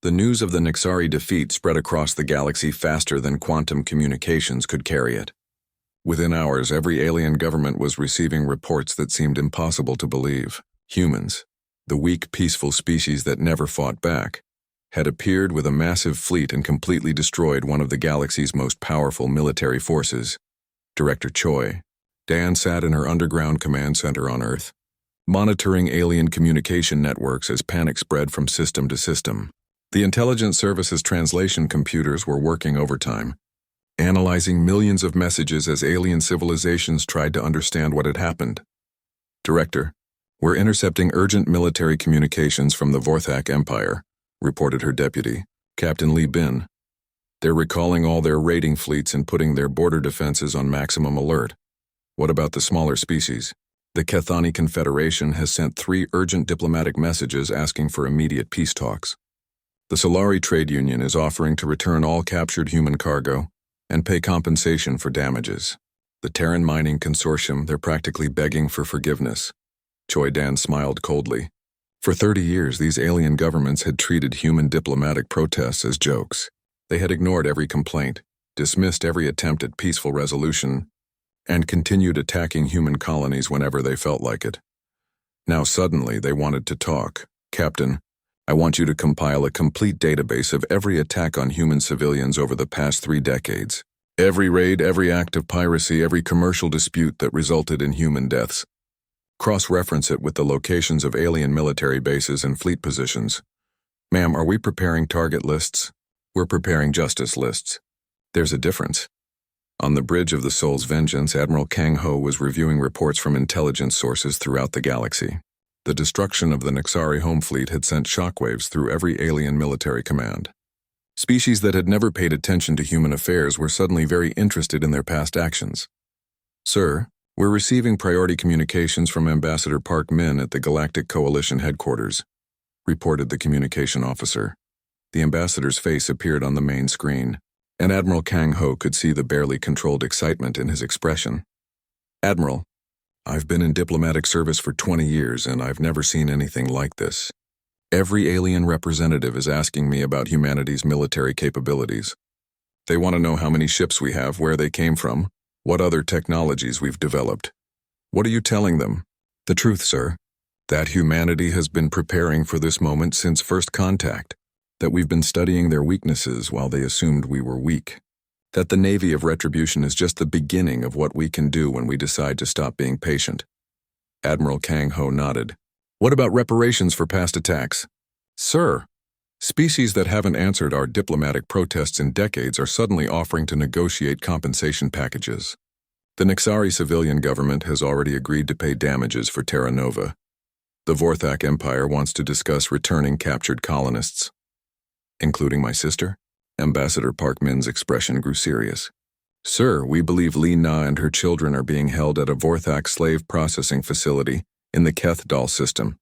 The news of the Nixari defeat spread across the galaxy faster than quantum communications could carry it. Within hours, every alien government was receiving reports that seemed impossible to believe. Humans, the weak, peaceful species that never fought back, had appeared with a massive fleet and completely destroyed one of the galaxy's most powerful military forces. Director Choi, Dan sat in her underground command center on Earth, monitoring alien communication networks as panic spread from system to system. The intelligence services translation computers were working overtime, analyzing millions of messages as alien civilizations tried to understand what had happened. Director, we're intercepting urgent military communications from the Vorthak Empire, reported her deputy, Captain Lee Bin. They're recalling all their raiding fleets and putting their border defenses on maximum alert. What about the smaller species? The Kethani Confederation has sent 3 urgent diplomatic messages asking for immediate peace talks. The Solari Trade Union is offering to return all captured human cargo and pay compensation for damages. The Terran Mining Consortium, they're practically begging for forgiveness. Choi Dan smiled coldly. For 30 years, these alien governments had treated human diplomatic protests as jokes. They had ignored every complaint, dismissed every attempt at peaceful resolution, and continued attacking human colonies whenever they felt like it. Now suddenly they wanted to talk. Captain, I want you to compile a complete database of every attack on human civilians over the past 3 decades. Every raid, every act of piracy, every commercial dispute that resulted in human deaths. Cross-reference it with the locations of alien military bases and fleet positions. Ma'am, are we preparing target lists? We're preparing justice lists. There's a difference. On the bridge of the Soul's Vengeance, Admiral Kang Ho was reviewing reports from intelligence sources throughout the galaxy. The destruction of the Nixari home fleet had sent shockwaves through every alien military command. Species that had never paid attention to human affairs were suddenly very interested in their past actions. Sir, we're receiving priority communications from Ambassador Park Min at the Galactic Coalition headquarters, reported the communication officer. The ambassador's face appeared on the main screen, and Admiral Kang Ho could see the barely controlled excitement in his expression. Admiral, I've been in diplomatic service for 20 years and I've never seen anything like this. Every alien representative is asking me about humanity's military capabilities. They want to know how many ships we have, where they came from, what other technologies we've developed. What are you telling them? The truth, sir. That humanity has been preparing for this moment since first contact. That we've been studying their weaknesses while they assumed we were weak. That the Navy of Retribution is just the beginning of what we can do when we decide to stop being patient. Admiral Kang Ho nodded. What about reparations for past attacks? Sir, species that haven't answered our diplomatic protests in decades are suddenly offering to negotiate compensation packages. The Nixari civilian government has already agreed to pay damages for Terra Nova. The Vorthak Empire wants to discuss returning captured colonists. Including my sister? Ambassador Park Min's expression grew serious. Sir, we believe Li Na and her children are being held at a Vorthak slave processing facility in the Keth Dal system.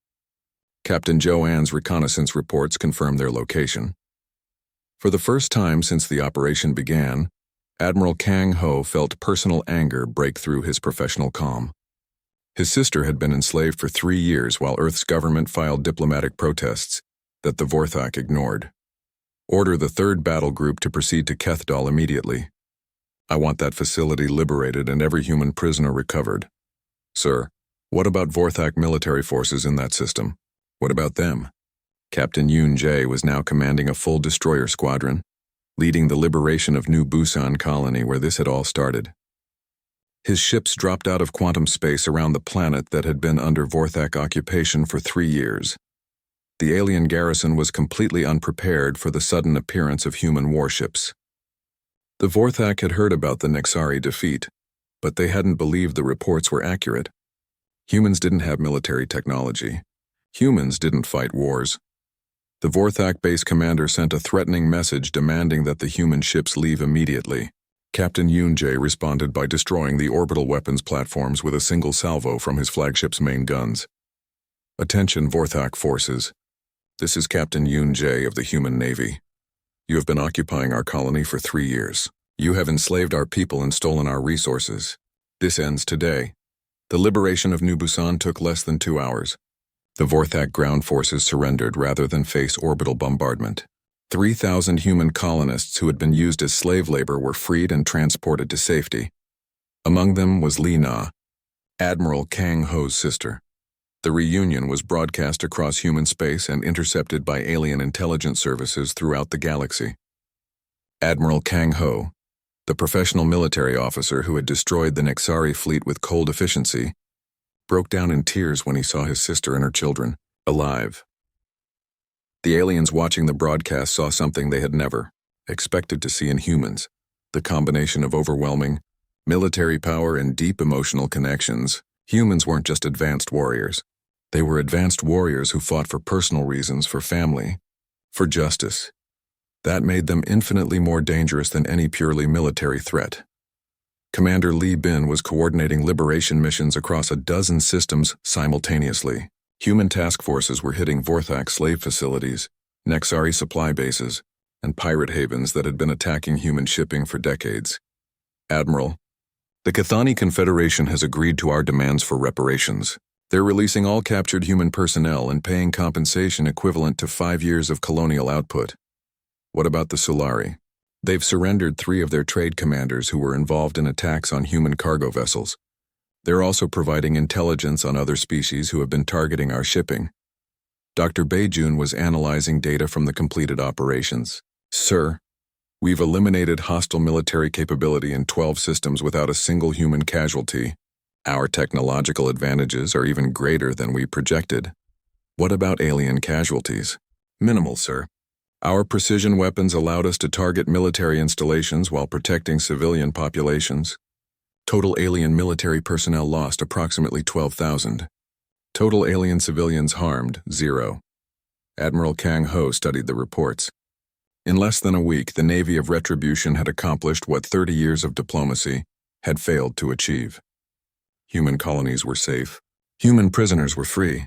Captain Joanne's reconnaissance reports confirm their location. For the first time since the operation began, Admiral Kang Ho felt personal anger break through his professional calm. His sister had been enslaved for 3 years while Earth's government filed diplomatic protests that the Vorthak ignored. Order the 3rd battle group to proceed to Kethdal immediately. I want that facility liberated and every human prisoner recovered. Sir, what about Vorthak military forces in that system? What about them? Captain Yoon Jae was now commanding a full destroyer squadron, leading the liberation of New Busan colony where this had all started. His ships dropped out of quantum space around the planet that had been under Vorthak occupation for 3 years. The alien garrison was completely unprepared for the sudden appearance of human warships. The Vorthak had heard about the Nixari defeat, but they hadn't believed the reports were accurate. Humans didn't have military technology. Humans didn't fight wars. The Vorthak base commander sent a threatening message demanding that the human ships leave immediately. Captain Yoon Jae responded by destroying the orbital weapons platforms with a single salvo from his flagship's main guns. Attention, Vorthak forces. This is Captain Yoon Jae of the Human Navy. You have been occupying our colony for 3 years. You have enslaved our people and stolen our resources. This ends today. The liberation of New Busan took less than 2 hours. The Vorthak ground forces surrendered rather than face orbital bombardment. 3,000 human colonists who had been used as slave labor were freed and transported to safety. Among them was Li Na, Admiral Kang Ho's sister. The reunion was broadcast across human space and intercepted by alien intelligence services throughout the galaxy. Admiral Kang Ho, the professional military officer who had destroyed the Nexari fleet with cold efficiency, broke down in tears when he saw his sister and her children alive. The aliens watching the broadcast saw something they had never expected to see in humans: the combination of overwhelming military power and deep emotional connections. Humans weren't just advanced warriors. They were advanced warriors who fought for personal reasons, for family, for justice. That made them infinitely more dangerous than any purely military threat. Commander Li Bin was coordinating liberation missions across a dozen systems simultaneously. Human task forces were hitting Vorthak slave facilities, Nexari supply bases, and pirate havens that had been attacking human shipping for decades. Admiral, the Cathani Confederation has agreed to our demands for reparations. They're releasing all captured human personnel and paying compensation equivalent to 5 years of colonial output. What about the Solari? They've surrendered 3 of their trade commanders who were involved in attacks on human cargo vessels. They're also providing intelligence on other species who have been targeting our shipping. Dr. Beijun was analyzing data from the completed operations. Sir, we've eliminated hostile military capability in 12 systems without a single human casualty. Our technological advantages are even greater than we projected. What about alien casualties? Minimal, sir. Our precision weapons allowed us to target military installations while protecting civilian populations. Total alien military personnel lost approximately 12,000. Total alien civilians harmed, 0. Admiral Kang Ho studied the reports. In less than a week, the Navy of Retribution had accomplished what 30 years of diplomacy had failed to achieve. Human colonies were safe. Human prisoners were free.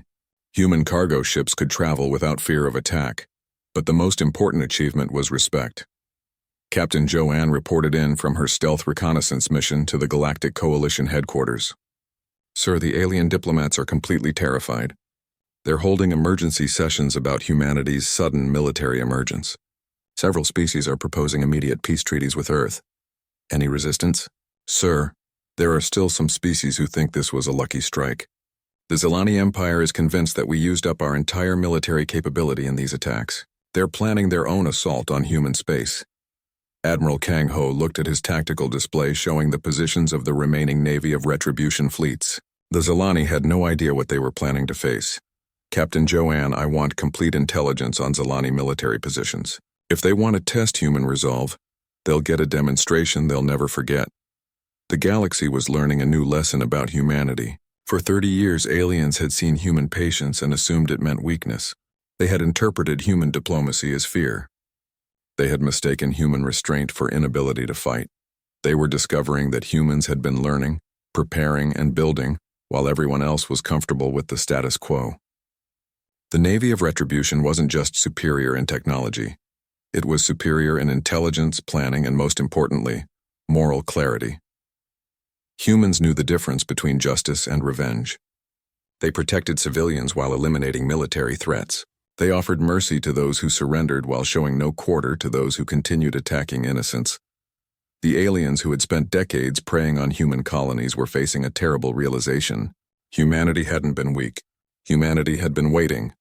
Human cargo ships could travel without fear of attack. But the most important achievement was respect. Captain Joanne reported in from her stealth reconnaissance mission to the Galactic Coalition headquarters. Sir, the alien diplomats are completely terrified. They're holding emergency sessions about humanity's sudden military emergence. Several species are proposing immediate peace treaties with Earth. Any resistance? Sir, there are still some species who think this was a lucky strike. The Zilani Empire is convinced that we used up our entire military capability in these attacks. They're planning their own assault on human space. Admiral Kang Ho looked at his tactical display showing the positions of the remaining Navy of Retribution fleets. The Zilani had no idea what they were planning to face. Captain Joanne, I want complete intelligence on Zilani military positions. If they want to test human resolve, they'll get a demonstration they'll never forget. The galaxy was learning a new lesson about humanity. For 30 years, aliens had seen human patience and assumed it meant weakness. They had interpreted human diplomacy as fear. They had mistaken human restraint for inability to fight. They were discovering that humans had been learning, preparing, and building, while everyone else was comfortable with the status quo. The Navy of Retribution wasn't just superior in technology. It was superior in intelligence, planning, and most importantly, moral clarity. Humans knew the difference between justice and revenge. They protected civilians while eliminating military threats. They offered mercy to those who surrendered while showing no quarter to those who continued attacking innocents. The aliens who had spent decades preying on human colonies were facing a terrible realization. Humanity hadn't been weak. Humanity had been waiting.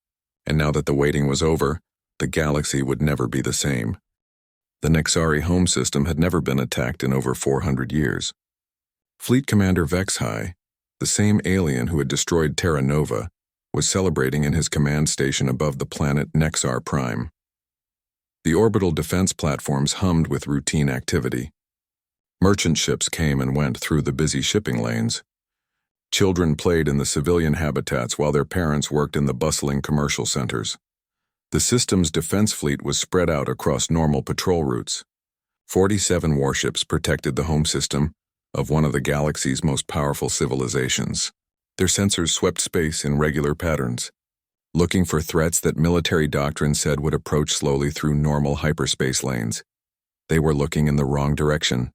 And now that the waiting was over, the galaxy would never be the same. The Nexari home system had never been attacked in over 400 years. Fleet Commander Vexhai, the same alien who had destroyed Terra Nova, was celebrating in his command station above the planet Nexar Prime. The orbital defense platforms hummed with routine activity. Merchant ships came and went through the busy shipping lanes. Children played in the civilian habitats while their parents worked in the bustling commercial centers. The system's defense fleet was spread out across normal patrol routes. 47 warships protected the home system of one of the galaxy's most powerful civilizations. Their sensors swept space in regular patterns, looking for threats that military doctrine said would approach slowly through normal hyperspace lanes. They were looking in the wrong direction.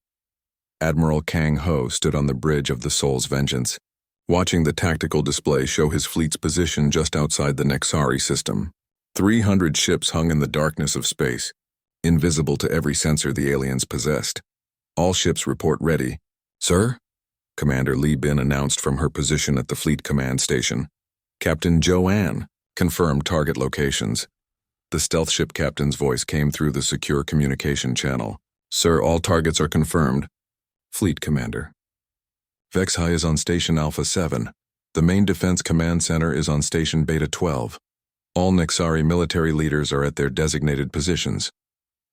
Admiral Kang Ho stood on the bridge of the Soul's Vengeance, watching the tactical display show his fleet's position just outside the Nexari system. 300 ships hung in the darkness of space, invisible to every sensor the aliens possessed. All ships report ready. Sir? Commander Lee Bin announced from her position at the Fleet Command Station. Captain Joanne confirmed target locations. The stealth ship captain's voice came through the secure communication channel. Sir, all targets are confirmed. Fleet Commander. VexHI is on Station Alpha 7. The main defense command center is on Station Beta 12. All Nexari military leaders are at their designated positions.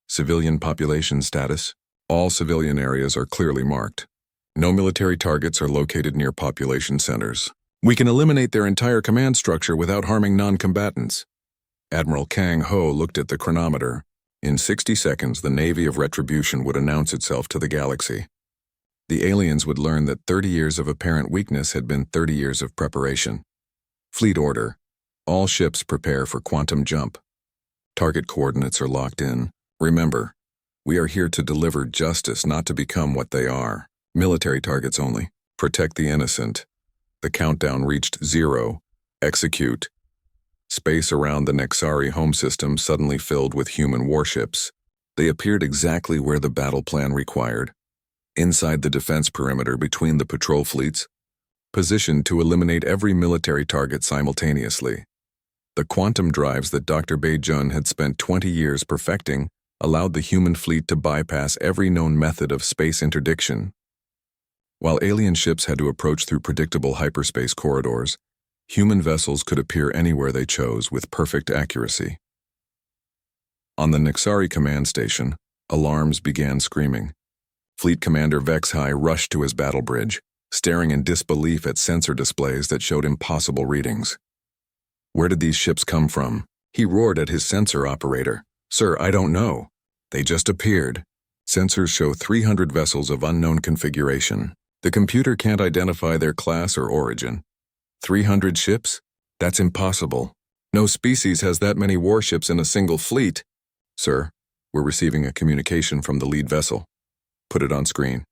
Civilian population status. All civilian areas are clearly marked. No military targets are located near population centers. We can eliminate their entire command structure without harming non-combatants. Admiral Kang Ho looked at the chronometer. In 60 seconds, the Navy of Retribution would announce itself to the galaxy. The aliens would learn that 30 years of apparent weakness had been 30 years of preparation. Fleet order. All ships prepare for quantum jump. Target coordinates are locked in. Remember, we are here to deliver justice, not to become what they are. Military targets only. Protect the innocent. The countdown reached 0. Execute. Space around the Nexari home system suddenly filled with human warships. They appeared exactly where the battle plan required. Inside the defense perimeter between the patrol fleets, positioned to eliminate every military target simultaneously. The quantum drives that Dr. Beijun had spent 20 years perfecting allowed the human fleet to bypass every known method of space interdiction. While alien ships had to approach through predictable hyperspace corridors, human vessels could appear anywhere they chose with perfect accuracy. On the Nexari command station, alarms began screaming. Fleet Commander VexHI rushed to his battle bridge, staring in disbelief at sensor displays that showed impossible readings. Where did these ships come from? He roared at his sensor operator. Sir, I don't know. They just appeared. Sensors show 300 vessels of unknown configuration. The computer can't identify their class or origin. 300 ships? That's impossible. No species has that many warships in a single fleet. Sir, we're receiving a communication from the lead vessel. Put it on screen.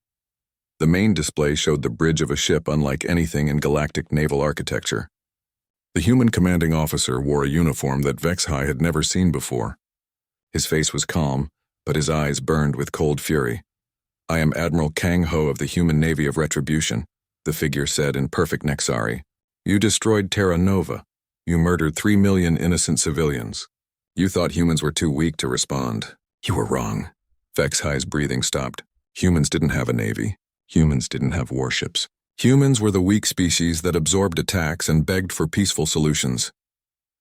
The main display showed the bridge of a ship unlike anything in galactic naval architecture. The human commanding officer wore a uniform that VexHI had never seen before. His face was calm, but his eyes burned with cold fury. I am Admiral Kang Ho of the Human Navy of Retribution, the figure said in perfect Nexari. You destroyed Terra Nova. You murdered 3 million innocent civilians. You thought humans were too weak to respond. You were wrong. VexHI's breathing stopped. Humans didn't have a navy. Humans didn't have warships. Humans were the weak species that absorbed attacks and begged for peaceful solutions.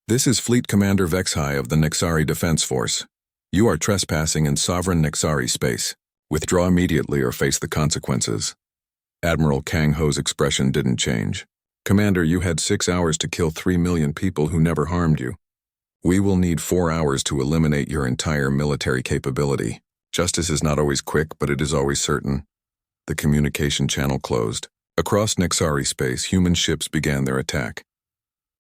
This is Fleet Commander VexHI of the Nexari Defense Force. You are trespassing in sovereign Nexari space. Withdraw immediately or face the consequences. Admiral Kang Ho's expression didn't change. Commander, you had 6 hours to kill 3 million people who never harmed you. We will need 4 hours to eliminate your entire military capability. Justice is not always quick, but it is always certain. The communication channel closed. Across Nexari space, human ships began their attack.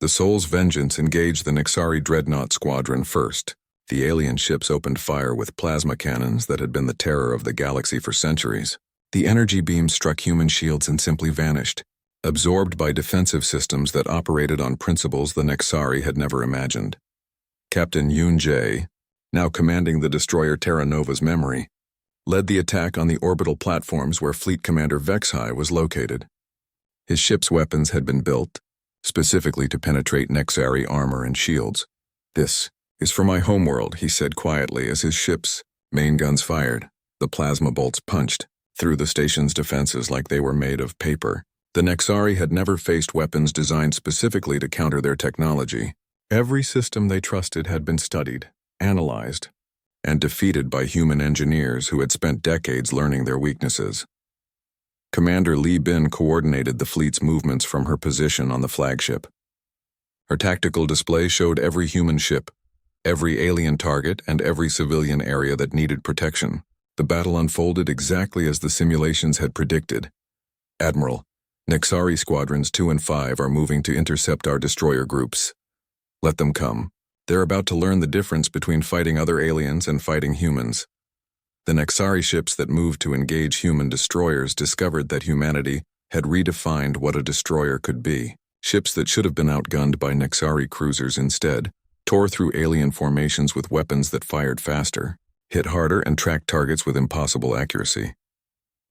The Soul's Vengeance engaged the Nexari Dreadnought Squadron first. The alien ships opened fire with plasma cannons that had been the terror of the galaxy for centuries. The energy beams struck human shields and simply vanished, absorbed by defensive systems that operated on principles the Nexari had never imagined. Captain Yoon Jae, now commanding the destroyer Terra Nova's memory, led the attack on the orbital platforms where Fleet Commander VexHI was located. His ship's weapons had been built, specifically to penetrate Nexari armor and shields. This is for my homeworld, he said quietly as his ship's main guns fired. The plasma bolts punched through the station's defenses like they were made of paper. The Nexari had never faced weapons designed specifically to counter their technology. Every system they trusted had been studied, analyzed, and defeated by human engineers who had spent decades learning their weaknesses. Commander Lee Bin coordinated the fleet's movements from her position on the flagship. Her tactical display showed every human ship, every alien target, and every civilian area that needed protection. The battle unfolded exactly as the simulations had predicted. Admiral, Nexari Squadrons 2 and 5 are moving to intercept our destroyer groups. Let them come. They're about to learn the difference between fighting other aliens and fighting humans. The Nexari ships that moved to engage human destroyers discovered that humanity had redefined what a destroyer could be. Ships that should have been outgunned by Nexari cruisers instead tore through alien formations with weapons that fired faster, hit harder, and tracked targets with impossible accuracy.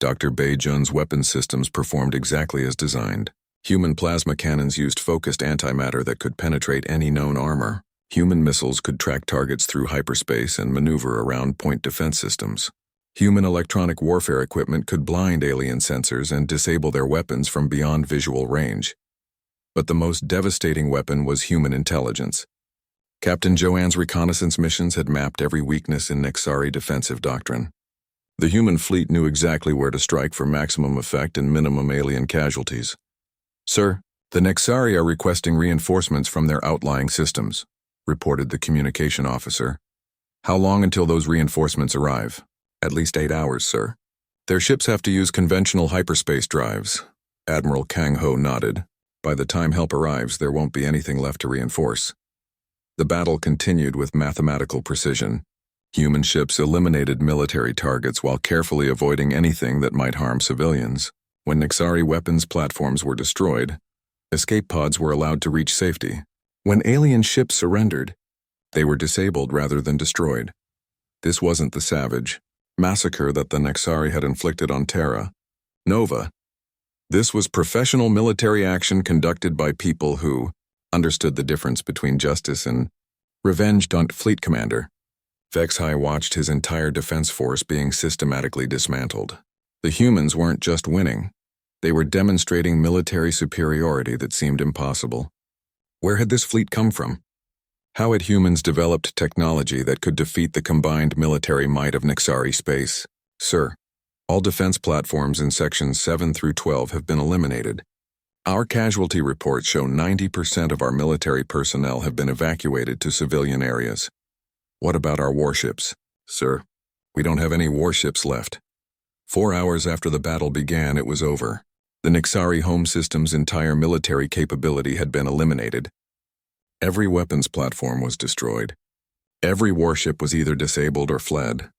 Dr. Bae-jun's weapon systems performed exactly as designed. Human plasma cannons used focused antimatter that could penetrate any known armor. Human missiles could track targets through hyperspace and maneuver around point defense systems. Human electronic warfare equipment could blind alien sensors and disable their weapons from beyond visual range. But the most devastating weapon was human intelligence. Captain Joanne's reconnaissance missions had mapped every weakness in Nexari defensive doctrine. The human fleet knew exactly where to strike for maximum effect and minimum alien casualties. "Sir, the Nexari are requesting reinforcements from their outlying systems," reported the communication officer. "How long until those reinforcements arrive?" "At least 8 hours, sir. Their ships have to use conventional hyperspace drives." Admiral Kang Ho nodded. "By the time help arrives, there won't be anything left to reinforce." The battle continued with mathematical precision. Human ships eliminated military targets while carefully avoiding anything that might harm civilians. When Nexari weapons platforms were destroyed, escape pods were allowed to reach safety. When alien ships surrendered, they were disabled rather than destroyed. This wasn't the savage massacre that the Nexari had inflicted on Terra Nova. This was professional military action conducted by people who understood the difference between justice and revenge. Fleet Commander Vexhai watched his entire defense force being systematically dismantled. The humans weren't just winning. They were demonstrating military superiority that seemed impossible. Where had this fleet come from? How had humans developed technology that could defeat the combined military might of Nexari space? "Sir, all defense platforms in sections 7 through 12 have been eliminated. Our casualty reports show 90% of our military personnel have been evacuated to civilian areas." "What about our warships?" "Sir, we don't have any warships left." 4 hours after the battle began, it was over. The Nexari home system's entire military capability had been eliminated. Every weapons platform was destroyed. Every warship was either disabled or fled.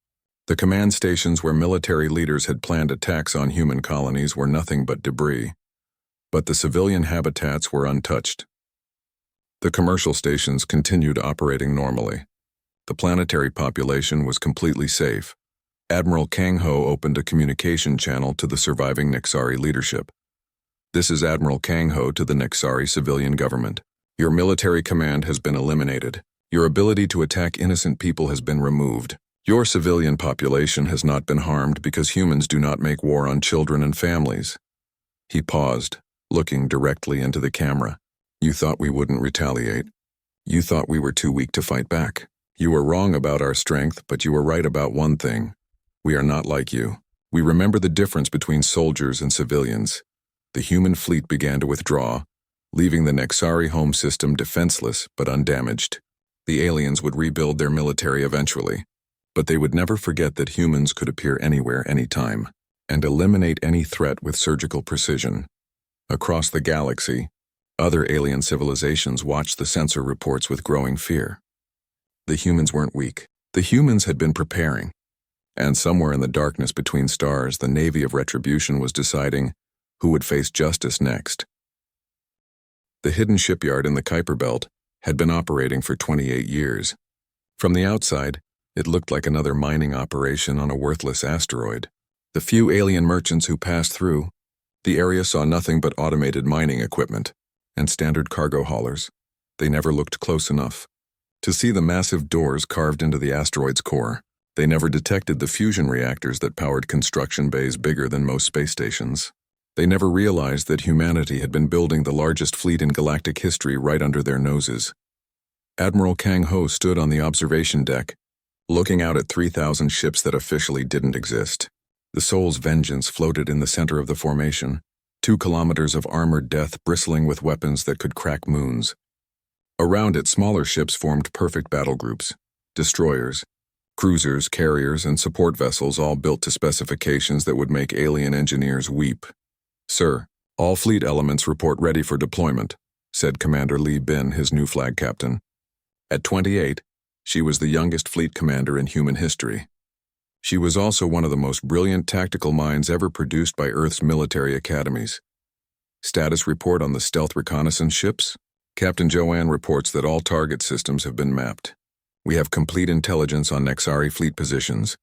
The command stations where military leaders had planned attacks on human colonies were nothing but debris. But the civilian habitats were untouched. The commercial stations continued operating normally. The planetary population was completely safe. Admiral Kang Ho opened a communication channel to the surviving Nexari leadership. "This is Admiral Kang Ho to the Nexari civilian government. Your military command has been eliminated. Your ability to attack innocent people has been removed. Your civilian population has not been harmed because humans do not make war on children and families." He paused, looking directly into the camera. "You thought we wouldn't retaliate. You thought we were too weak to fight back. You were wrong about our strength, but you were right about one thing. We are not like you. We remember the difference between soldiers and civilians." The human fleet began to withdraw, leaving the Nexari home system defenseless but undamaged. The aliens would rebuild their military eventually, but they would never forget that humans could appear anywhere, anytime, and eliminate any threat with surgical precision. Across the galaxy, other alien civilizations watched the sensor reports with growing fear. The humans weren't weak. The humans had been preparing. And somewhere in the darkness between stars, the Navy of Retribution was deciding who would face justice next. The hidden shipyard in the Kuiper Belt had been operating for 28 years. From the outside, it looked like another mining operation on a worthless asteroid. The few alien merchants who passed through, the area saw nothing but automated mining equipment and standard cargo haulers. They never looked close enough to see the massive doors carved into the asteroid's core. They never detected the fusion reactors that powered construction bays bigger than most space stations. They never realized that humanity had been building the largest fleet in galactic history right under their noses. Admiral Kang Ho stood on the observation deck, looking out at 3,000 ships that officially didn't exist. The Soul's Vengeance floated in the center of the formation, 2 kilometers of armored death bristling with weapons that could crack moons. Around it, smaller ships formed perfect battle groups, destroyers, cruisers, carriers, and support vessels, all built to specifications that would make alien engineers weep. "Sir, all fleet elements report ready for deployment," said Commander Lee Bin, his new flag captain. At 28, she was the youngest fleet commander in human history. She was also one of the most brilliant tactical minds ever produced by Earth's military academies. "Status report on the stealth reconnaissance ships? Captain Joanne reports that all target systems have been mapped. We have complete intelligence on Nexari fleet positions,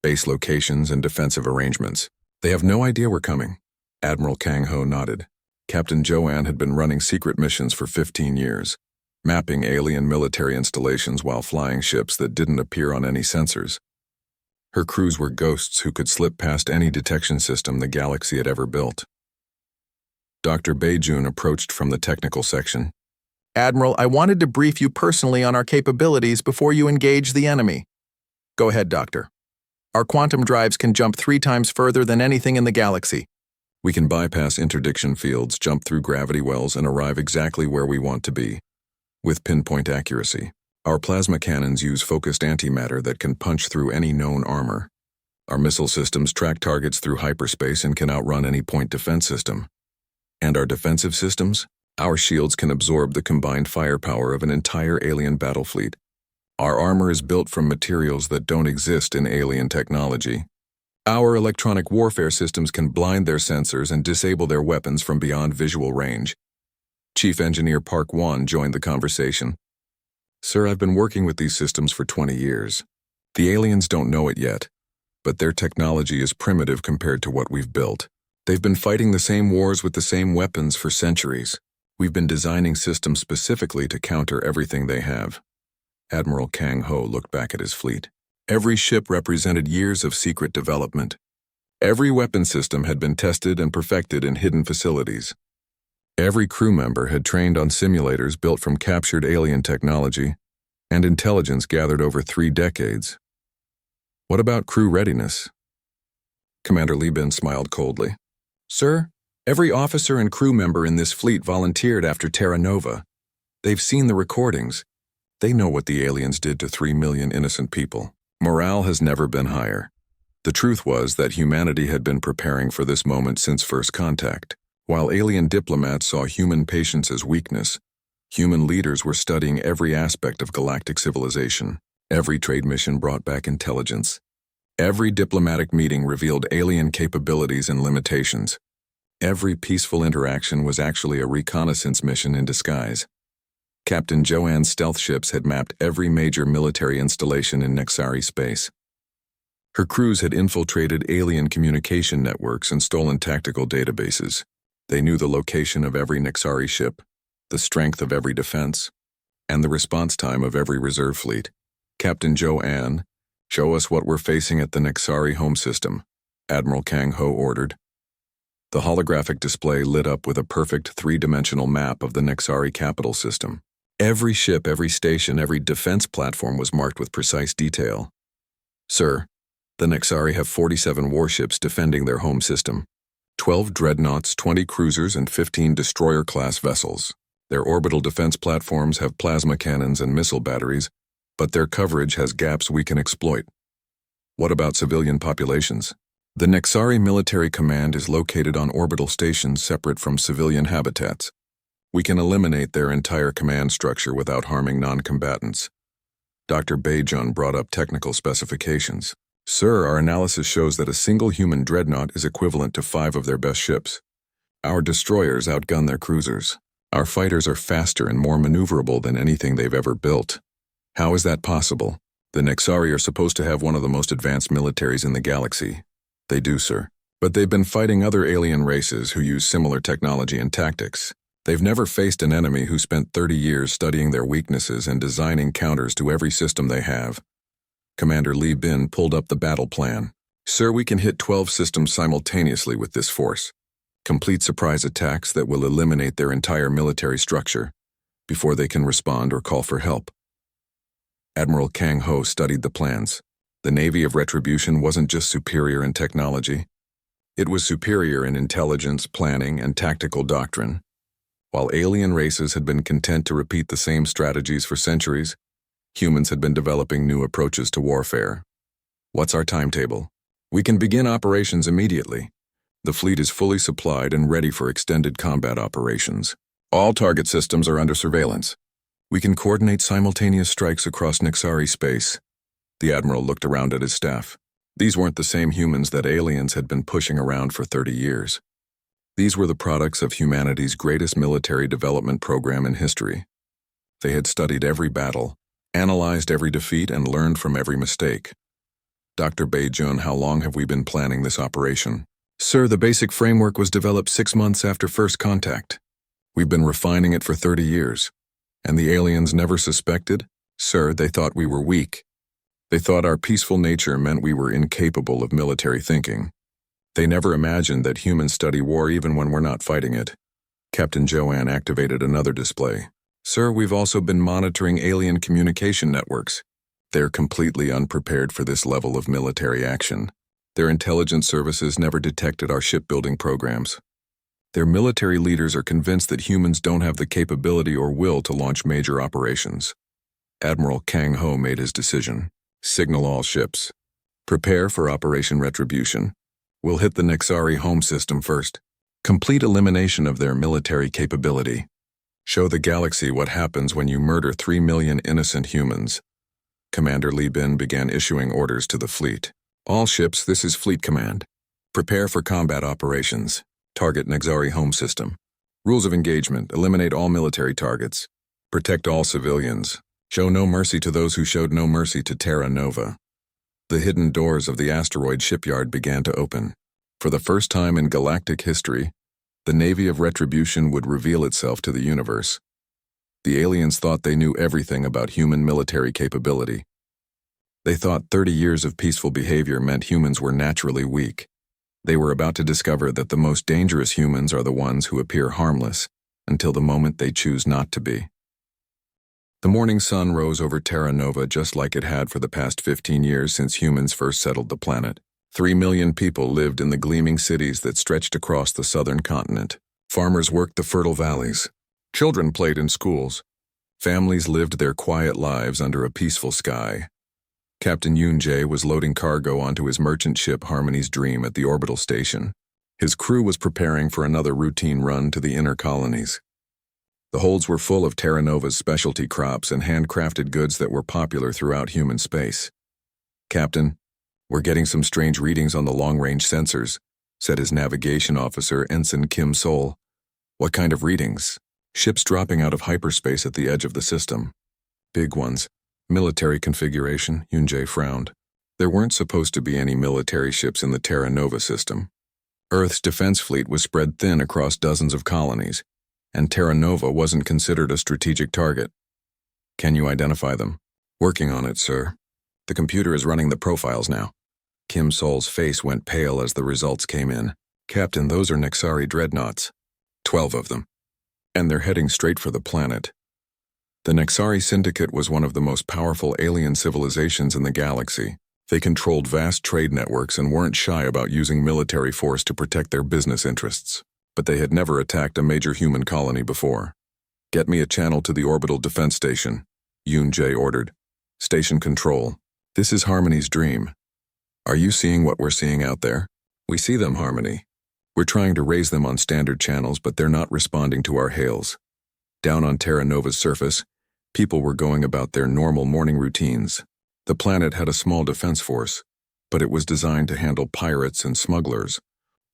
base locations, and defensive arrangements. They have no idea we're coming." Admiral Kang Ho nodded. Captain Joanne had been running secret missions for 15 years, mapping alien military installations while flying ships that didn't appear on any sensors. Her crews were ghosts who could slip past any detection system the galaxy had ever built. Dr. Beijun approached from the technical section. "Admiral, I wanted to brief you personally on our capabilities before you engage the enemy." "Go ahead, Doctor." "Our quantum drives can jump 3 times further than anything in the galaxy." "We can bypass interdiction fields, jump through gravity wells, and arrive exactly where we want to be, with pinpoint accuracy. Our plasma cannons use focused antimatter that can punch through any known armor. Our missile systems track targets through hyperspace and can outrun any point defense system. And our defensive systems? Our shields can absorb the combined firepower of an entire alien battle fleet. Our armor is built from materials that don't exist in alien technology. Our electronic warfare systems can blind their sensors and disable their weapons from beyond visual range." Chief Engineer Park Wan joined the conversation. "Sir, I've been working with these systems for 20 years. The aliens don't know it yet, but their technology is primitive compared to what we've built. They've been fighting the same wars with the same weapons for centuries. We've been designing systems specifically to counter everything they have." Admiral Kang Ho looked back at his fleet. Every ship represented years of secret development. Every weapon system had been tested and perfected in hidden facilities. Every crew member had trained on simulators built from captured alien technology and intelligence gathered over 3 decades. What about crew readiness? Commander Li Bin smiled coldly. "Sir, every officer and crew member in this fleet volunteered after Terra Nova. They've seen the recordings. They know what the aliens did to 3 million innocent people. Morale has never been higher. The truth was that humanity had been preparing for this moment since first contact. While alien diplomats saw human patience as weakness, human leaders were studying every aspect of galactic civilization. Every trade mission brought back intelligence. Every diplomatic meeting revealed alien capabilities and limitations. Every peaceful interaction was actually a reconnaissance mission in disguise. Captain Joanne's stealth ships had mapped every major military installation in Nexari space. Her crews had infiltrated alien communication networks and stolen tactical databases. They knew the location of every Nexari ship, the strength of every defense, and the response time of every reserve fleet. "Captain Joanne, show us what we're facing at the Nexari home system," Admiral Kang Ho ordered. The holographic display lit up with a perfect 3-dimensional map of the Nexari capital system. Every ship, every station, every defense platform was marked with precise detail. "Sir, the Nexari have 47 warships defending their home system. 12 dreadnoughts, 20 cruisers, and 15 destroyer-class vessels. Their orbital defense platforms have plasma cannons and missile batteries, but their coverage has gaps we can exploit." "What about civilian populations?" "The Nexari Military Command is located on orbital stations separate from civilian habitats. We can eliminate their entire command structure without harming non-combatants." Dr. Beijun brought up technical specifications. "Sir, our analysis shows that a single human dreadnought is equivalent to 5 of their best ships. Our destroyers outgun their cruisers. Our fighters are faster and more maneuverable than anything they've ever built." "How is that possible? The Nexari are supposed to have one of the most advanced militaries in the galaxy." "They do, sir. But they've been fighting other alien races who use similar technology and tactics. They've never faced an enemy who spent 30 years studying their weaknesses and designing counters to every system they have." Commander Li Bin pulled up the battle plan. "Sir, we can hit 12 systems simultaneously with this force. Complete surprise attacks that will eliminate their entire military structure before they can respond or call for help." Admiral Kang Ho studied the plans. The Navy of Retribution wasn't just superior in technology. It was superior in intelligence, planning, and tactical doctrine. While alien races had been content to repeat the same strategies for centuries, humans had been developing new approaches to warfare. "What's our timetable?" "We can begin operations immediately. The fleet is fully supplied and ready for extended combat operations. All target systems are under surveillance. We can coordinate simultaneous strikes across Nexari space." The Admiral looked around at his staff. These weren't the same humans that aliens had been pushing around for 30 years. These were the products of humanity's greatest military development program in history. They had studied every battle, analyzed every defeat, and learned from every mistake. Dr. Beijun, how long have we been planning this operation? Sir, the basic framework was developed 6 months after first contact. We've been refining it for 30 years. And the aliens never suspected? Sir, they thought we were weak. They thought our peaceful nature meant we were incapable of military thinking. They never imagined that humans study war even when we're not fighting it. Captain Joanne activated another display. Sir, we've also been monitoring alien communication networks. They're completely unprepared for this level of military action. Their intelligence services never detected our shipbuilding programs. Their military leaders are convinced that humans don't have the capability or will to launch major operations. Admiral Kang Ho made his decision. Signal all ships. Prepare for Operation Retribution. We'll hit the Nexari home system first. Complete elimination of their military capability. Show the galaxy what happens when you murder 3 million innocent humans. Commander Li Bin began issuing orders to the fleet. All ships, this is Fleet Command. Prepare for combat operations. Target Nexari home system. Rules of engagement: eliminate all military targets. Protect all civilians. Show no mercy to those who showed no mercy to Terra Nova. The hidden doors of the asteroid shipyard began to open. For the first time in galactic history, the Navy of Retribution would reveal itself to the universe. The aliens thought they knew everything about human military capability. They thought 30 years of peaceful behavior meant humans were naturally weak. They were about to discover that the most dangerous humans are the ones who appear harmless until the moment they choose not to be. The morning sun rose over Terra Nova just like it had for the past 15 years since humans first settled the planet. 3 million people lived in the gleaming cities that stretched across the southern continent. Farmers worked the fertile valleys. Children played in schools. Families lived their quiet lives under a peaceful sky. Captain Yoon Jae was loading cargo onto his merchant ship Harmony's Dream at the orbital station. His crew was preparing for another routine run to the inner colonies. The holds were full of Terra Nova's specialty crops and handcrafted goods that were popular throughout human space. Captain, we're getting some strange readings on the long-range sensors, said his navigation officer, Ensign Kim Sol. What kind of readings? Ships dropping out of hyperspace at the edge of the system. Big ones. Military configuration, Yoon Jae frowned. There weren't supposed to be any military ships in the Terra Nova system. Earth's defense fleet was spread thin across dozens of colonies, and Terra Nova wasn't considered a strategic target. Can you identify them? Working on it, sir. The computer is running the profiles now. Kim Sol's face went pale as the results came in. Captain, those are Nexari dreadnoughts. 12 of them. And they're heading straight for the planet. The Nexari Syndicate was one of the most powerful alien civilizations in the galaxy. They controlled vast trade networks and weren't shy about using military force to protect their business interests. But they had never attacked a major human colony before. Get me a channel to the orbital defense station, Yoon Jae ordered. Station control. This is Harmony's Dream. Are you seeing what we're seeing out there? We see them, Harmony. We're trying to raise them on standard channels, but they're not responding to our hails. Down on Terra Nova's surface, people were going about their normal morning routines. The planet had a small defense force, but it was designed to handle pirates and smugglers,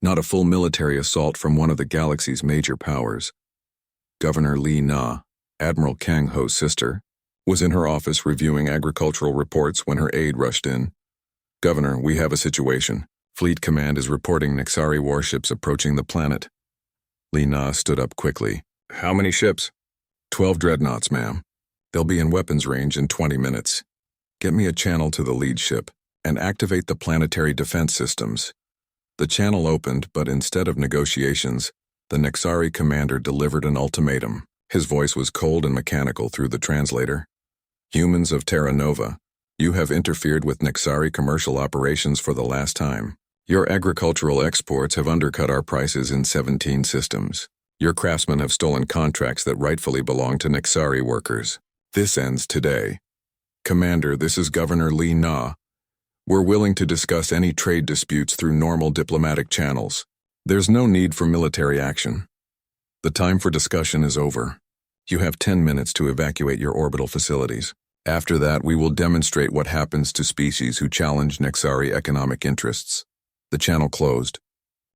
not a full military assault from one of the galaxy's major powers. Governor Li Na, Admiral Kang Ho's sister, was in her office reviewing agricultural reports when her aide rushed in. Governor, we have a situation. Fleet Command is reporting Nexari warships approaching the planet. Li Na stood up quickly. How many ships? 12 dreadnoughts, ma'am. They'll be in weapons range in 20 minutes. Get me a channel to the lead ship and activate the planetary defense systems. The channel opened, but instead of negotiations, the Nexari commander delivered an ultimatum. His voice was cold and mechanical through the translator. Humans of Terra Nova, you have interfered with Nexari commercial operations for the last time. Your agricultural exports have undercut our prices in 17 systems. Your craftsmen have stolen contracts that rightfully belong to Nexari workers. This ends today. Commander, this is Governor Li Na. We're willing to discuss any trade disputes through normal diplomatic channels. There's no need for military action. The time for discussion is over. You have 10 minutes to evacuate your orbital facilities. After that, we will demonstrate what happens to species who challenge Nexari economic interests. The channel closed.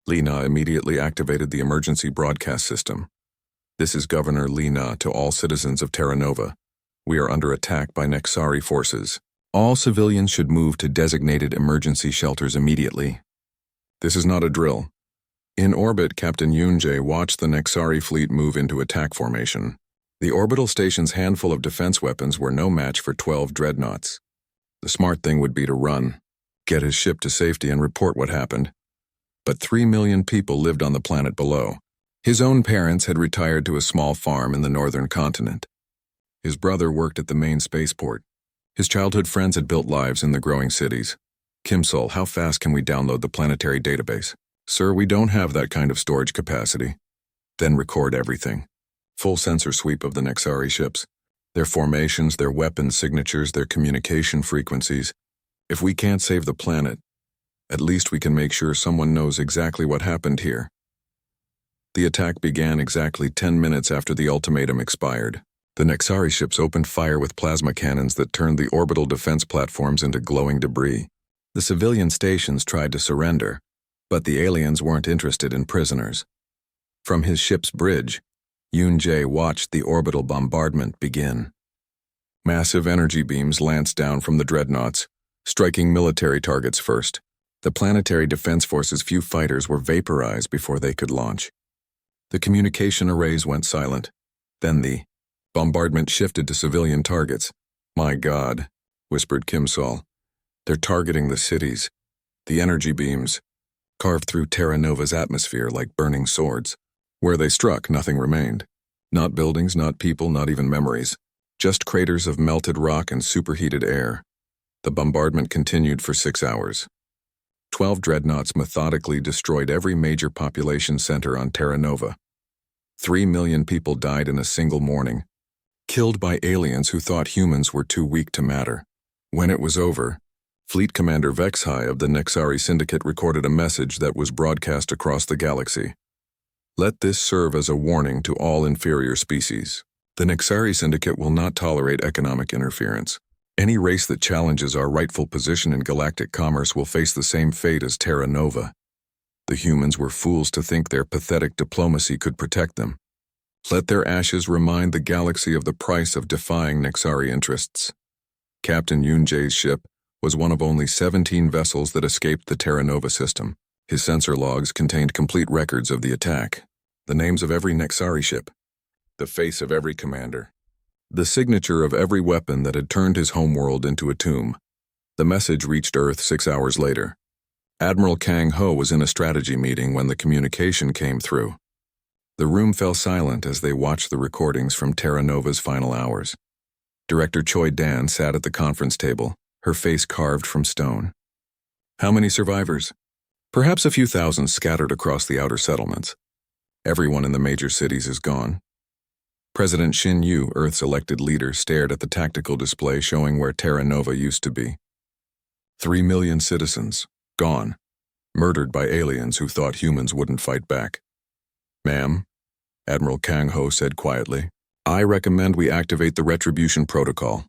Li Na immediately activated the emergency broadcast system. This is Governor Li Na to all citizens of Terra Nova. We are under attack by Nexari forces. All civilians should move to designated emergency shelters immediately. This is not a drill. In orbit, Captain Yunjae watched the Nexari fleet move into attack formation. The orbital station's handful of defense weapons were no match for 12 dreadnoughts. The smart thing would be to run, get his ship to safety and report what happened. But 3 million people lived on the planet below. His own parents had retired to a small farm in the northern continent. His brother worked at the main spaceport. His childhood friends had built lives in the growing cities. Kim-Sol, how fast can we download the planetary database? Sir, we don't have that kind of storage capacity. Then record everything. Full sensor sweep of the Nexari ships. Their formations, their weapon signatures, their communication frequencies. If we can't save the planet, at least we can make sure someone knows exactly what happened here. The attack began exactly 10 minutes after the ultimatum expired. The Nexari ships opened fire with plasma cannons that turned the orbital defense platforms into glowing debris. The civilian stations tried to surrender, but the aliens weren't interested in prisoners. From his ship's bridge, Yunjae watched the orbital bombardment begin. Massive energy beams lanced down from the dreadnoughts, striking military targets first. The planetary defense force's few fighters were vaporized before they could launch. The communication arrays went silent. Then the bombardment shifted to civilian targets. My God, whispered Kim-Sol. They're targeting the cities. The energy beams carved through Terra Nova's atmosphere like burning swords. Where they struck, nothing remained. Not buildings, not people, not even memories. Just craters of melted rock and superheated air. The bombardment continued for 6 hours. 12 dreadnoughts methodically destroyed every major population center on Terra Nova. 3 million people died in a single morning, killed by aliens who thought humans were too weak to matter. When it was over, Fleet Commander Vexhai of the Nexari Syndicate recorded a message that was broadcast across the galaxy. Let this serve as a warning to all inferior species. The Nexari Syndicate will not tolerate economic interference. Any race that challenges our rightful position in galactic commerce will face the same fate as Terra Nova. The humans were fools to think their pathetic diplomacy could protect them. Let their ashes remind the galaxy of the price of defying Nexari interests. Captain Yunjae's ship was one of only 17 vessels that escaped the Terra Nova system. His sensor logs contained complete records of the attack, the names of every Nexari ship, the face of every commander, the signature of every weapon that had turned his homeworld into a tomb. The message reached Earth 6 hours later. Admiral Kang Ho was in a strategy meeting when the communication came through. The room fell silent as they watched the recordings from Terra Nova's final hours. Director Choi Dan sat at the conference table, her face carved from stone. How many survivors? Perhaps a few thousand scattered across the outer settlements. Everyone in the major cities is gone. President Shin Yu, Earth's elected leader, stared at the tactical display showing where Terra Nova used to be. 3 million citizens, gone, murdered by aliens who thought humans wouldn't fight back. Ma'am, Admiral Kang Ho said quietly, I recommend we activate the Retribution Protocol.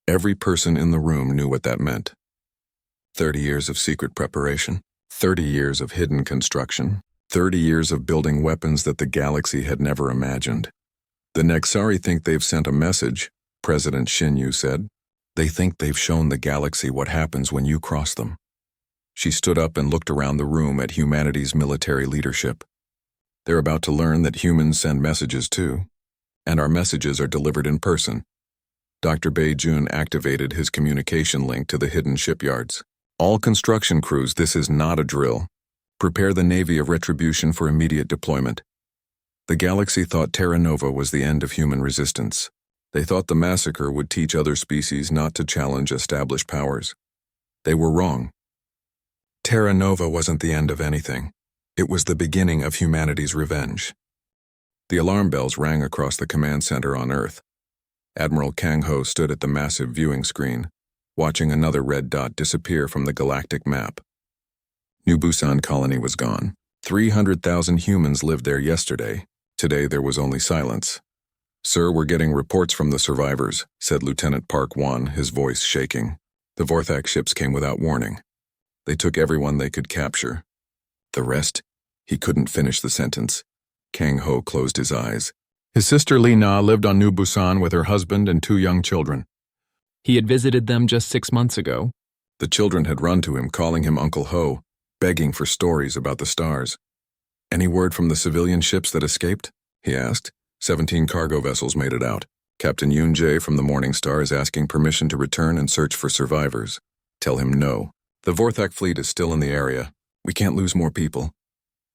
Every person in the room knew what that meant. 30 years of secret preparation, 30 years of hidden construction, 30 years of building weapons that the galaxy had never imagined. The Nexari think they've sent a message, President Shin Yu said. They think they've shown the galaxy what happens when you cross them. She stood up and looked around the room at humanity's military leadership. They're about to learn that humans send messages too, and our messages are delivered in person. Dr. Bei-jun activated his communication link to the hidden shipyards. All construction crews, this is not a drill. Prepare the Navy of Retribution for immediate deployment. The galaxy thought Terra Nova was the end of human resistance. They thought the massacre would teach other species not to challenge established powers. They were wrong. Terra Nova wasn't the end of anything. It was the beginning of humanity's revenge. The alarm bells rang across the command center on Earth. Admiral Kang Ho stood at the massive viewing screen, watching another red dot disappear from the galactic map. New Busan colony was gone. 300,000 humans lived there yesterday. Today there was only silence. Sir, we're getting reports from the survivors, said Lieutenant Park Won, his voice shaking. The Vorthak ships came without warning. They took everyone they could capture. The rest? He couldn't finish the sentence. Kang Ho closed his eyes. His sister Li Na lived on New Busan with her husband and 2 young children. He had visited them just 6 months ago. The children had run to him, calling him Uncle Ho, begging for stories about the stars. "Any word from the civilian ships that escaped?" he asked. 17 cargo vessels made it out. Captain Yoon Jae from the Morning Star is asking permission to return and search for survivors. Tell him no. The Vorthak fleet is still in the area. We can't lose more people.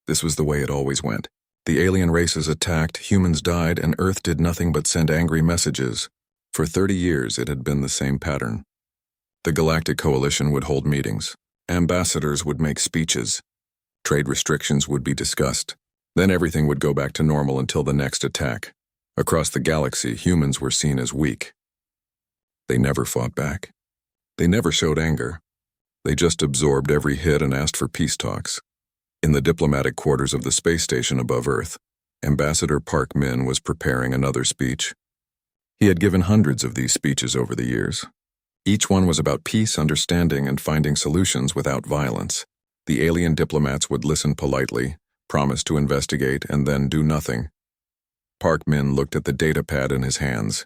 This was the way it always went. The alien races attacked, humans died, and Earth did nothing but send angry messages. For 30 years, it had been the same pattern. The Galactic Coalition would hold meetings. Ambassadors would make speeches. Trade restrictions would be discussed. Then everything would go back to normal until the next attack. Across the galaxy, humans were seen as weak. They never fought back. They never showed anger. They just absorbed every hit and asked for peace talks. In the diplomatic quarters of the space station above Earth, Ambassador Park Min was preparing another speech. He had given hundreds of these speeches over the years. Each one was about peace, understanding, and finding solutions without violence. The alien diplomats would listen politely, promise to investigate, and then do nothing. Park Min looked at the data pad in his hands.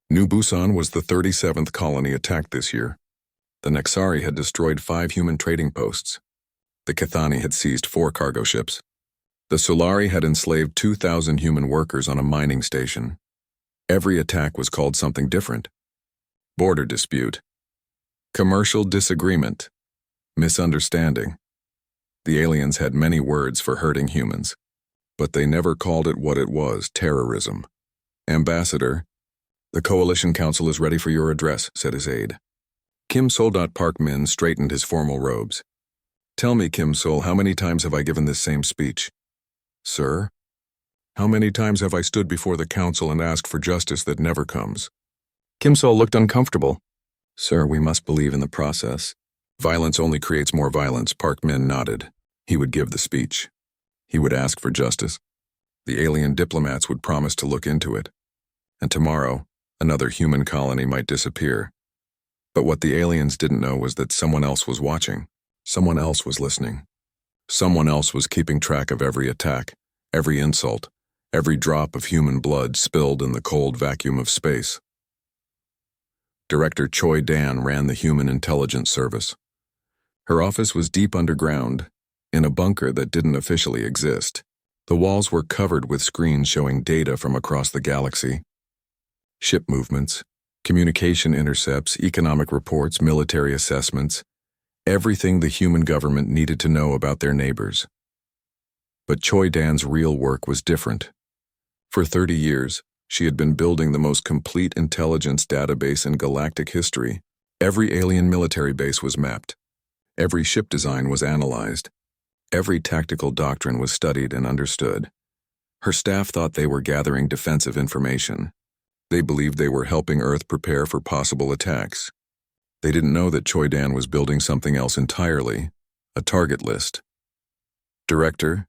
New Busan was the 37th colony attacked this year. The Nexari had destroyed 5 human trading posts. The Cathani had seized 4 cargo ships. The Solari had enslaved 2,000 human workers on a mining station. Every attack was called something different. Border dispute. Commercial disagreement. Misunderstanding. The aliens had many words for hurting humans, but they never called it what it was, terrorism. "Ambassador, the Coalition Council is ready for your address," said his aide. Kim Sol. Park Min straightened his formal robes. "Tell me, Kim Sol, how many times have I given this same speech?" "Sir? How many times have I stood before the council and asked for justice that never comes?" Kim Sol looked uncomfortable. "Sir, we must believe in the process. Violence only creates more violence." Park Min nodded. He would give the speech. He would ask for justice. The alien diplomats would promise to look into it. And tomorrow, another human colony might disappear. But what the aliens didn't know was that someone else was watching. Someone else was listening. Someone else was keeping track of every attack, every insult, every drop of human blood spilled in the cold vacuum of space. Director Choi Dan ran the Human Intelligence Service. Her office was deep underground, in a bunker that didn't officially exist. The walls were covered with screens showing data from across the galaxy. Ship movements, communication intercepts, economic reports, military assessments, everything the human government needed to know about their neighbors. But Choi Dan's real work was different. For 30 years, she had been building the most complete intelligence database in galactic history. Every alien military base was mapped. Every ship design was analyzed. Every tactical doctrine was studied and understood. Her staff thought they were gathering defensive information. They believed they were helping Earth prepare for possible attacks. They didn't know that Choi Dan was building something else entirely, a target list. "Director,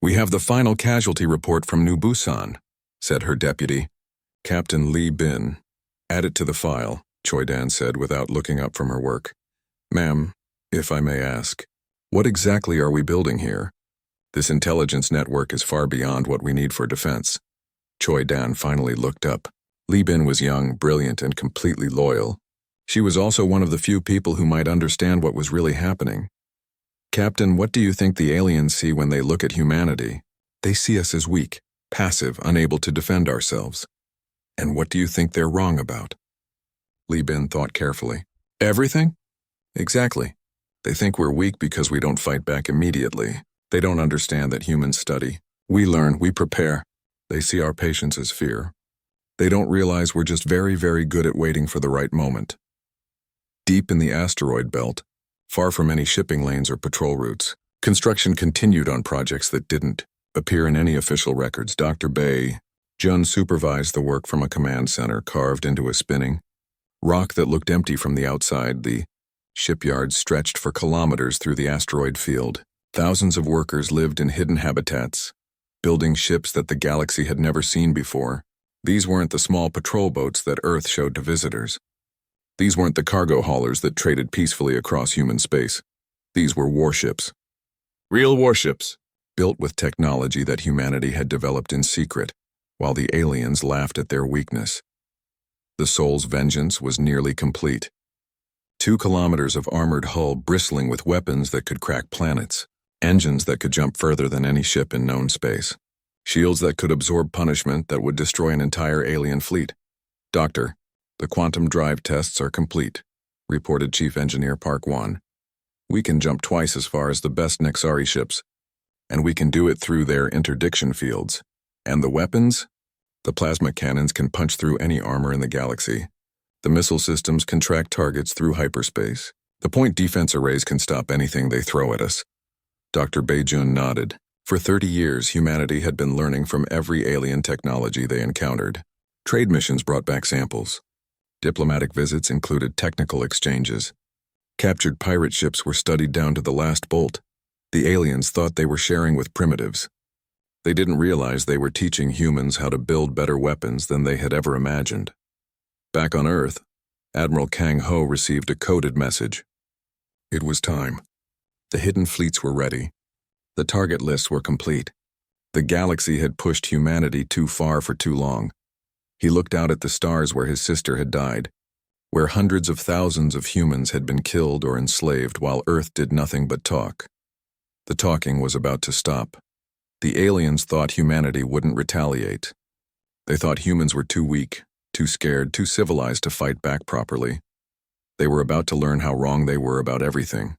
we have the final casualty report from New Busan," said her deputy, Captain Lee Bin. "Add it to the file," Choi Dan said without looking up from her work. "Ma'am, if I may ask, what exactly are we building here? This intelligence network is far beyond what we need for defense." Choi Dan finally looked up. Lee Bin was young, brilliant, and completely loyal. She was also one of the few people who might understand what was really happening. "Captain, what do you think the aliens see when they look at humanity? They see us as weak, passive, unable to defend ourselves. And what do you think they're wrong about?" Lee Bin thought carefully. "Everything? Exactly. They think we're weak because we don't fight back immediately. They don't understand that humans study. We learn, we prepare. They see our patience as fear. They don't realize we're just very, very good at waiting for the right moment." Deep in the asteroid belt, far from any shipping lanes or patrol routes, construction continued on projects that didn't appear in any official records. Dr. Bae Jun supervised the work from a command center carved into a spinning rock that looked empty from the outside. The shipyards stretched for kilometers through the asteroid field. Thousands of workers lived in hidden habitats, building ships that the galaxy had never seen before. These weren't the small patrol boats that Earth showed to visitors. These weren't the cargo haulers that traded peacefully across human space. These were warships. Real warships, built with technology that humanity had developed in secret. while the aliens laughed at their weakness. The Soul's vengeance was nearly complete. 2 kilometers of armored hull bristling with weapons that could crack planets, engines that could jump further than any ship in known space, shields that could absorb punishment that would destroy an entire alien fleet. "Doctor, the quantum drive tests are complete," reported Chief Engineer Park 1. "We can jump twice as far as the best Nexari ships, and we can do it through their interdiction fields. And the weapons? The plasma cannons can punch through any armor in the galaxy. The missile systems can track targets through hyperspace. The point defense arrays can stop anything they throw at us." Dr. Beijun nodded. For 30 years, humanity had been learning from every alien technology they encountered. Trade missions brought back samples. Diplomatic visits included technical exchanges. Captured pirate ships were studied down to the last bolt. The aliens thought they were sharing with primitives. They didn't realize they were teaching humans how to build better weapons than they had ever imagined. Back on Earth, Admiral Kang Ho received a coded message. It was time. The hidden fleets were ready. The target lists were complete. The galaxy had pushed humanity too far for too long. He looked out at the stars where his sister had died, where hundreds of thousands of humans had been killed or enslaved while Earth did nothing but talk. The talking was about to stop. The aliens thought humanity wouldn't retaliate. They thought humans were too weak, too scared, too civilized to fight back properly. They were about to learn how wrong they were about everything.